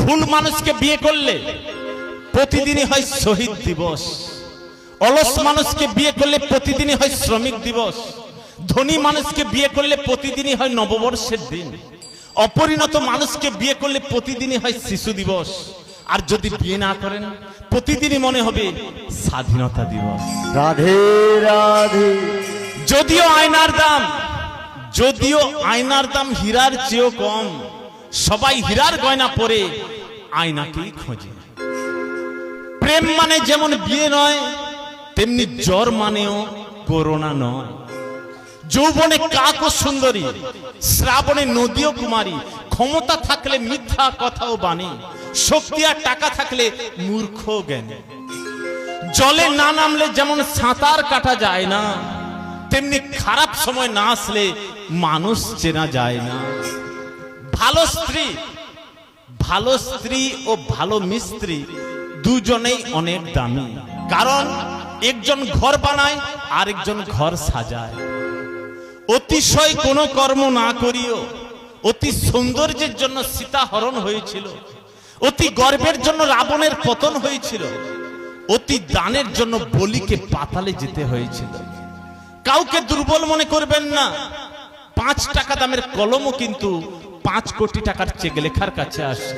ভুল মানুষকে বিয়ে করলে প্রতিদিনই হয় শহীদ দিবস। অলস মানুষকে বিয়ে করলে প্রতিদিনই হয় শ্রমিক দিবস। ধনী মানুষকে বিয়ে করলে প্রতিদিনই হয় নববর্ষের দিন। অপরিণত মানুষকে বিয়ে করলে প্রতিদিনই হয় শিশু দিবস। আর যদি বিয়ে না করেন প্রতিদিনই মনে হবে স্বাধীনতা দিবস। রাধে রাধে। যদিও আয়নার দাম হীরার চেয়েও কম, সবাই হীরার গয়না পরে আয়নাকেই খোঁজে। প্রেম মানে যেমন বিয়ে নয়, তেমনি জ্বর মানেও করোনা নয়। যৌবনে কাক ও সুন্দরী, শ্রাবণে নদী ও কুমারী। ক্ষমতা থাকলে মিথ্যা কথাও বাণী, শক্তি আর টাকা থাকলে মূর্খ জ্ঞানী। জলে না নামলে যেমন সাঁতার কাটা যায় না, তেমনি খারাপ সময় না আসলে মানুষ চেনা যায় না। ভালো স্ত্রী ও ভালো মিস্ত্রি দুজনেই অনেক দামি, কারণ একজন ঘর বানায় আর একজন ঘর সাজায়। অতিশয় কোনো কর্ম না করিও, অতি সৌন্দর্যের জন্য সীতা হরণ হয়েছিল, অতি গর্বের জন্য রাবণের পতন হয়েছিল, অতি দানের জন্য বলিকে পাতালে যেতে হয়েছিল। কাউকে দুর্বল মনে করবেন না। 5 টাকা দামের কলমও কিন্তু 5 কোটি টাকার চেক লেখার কাছে আসে।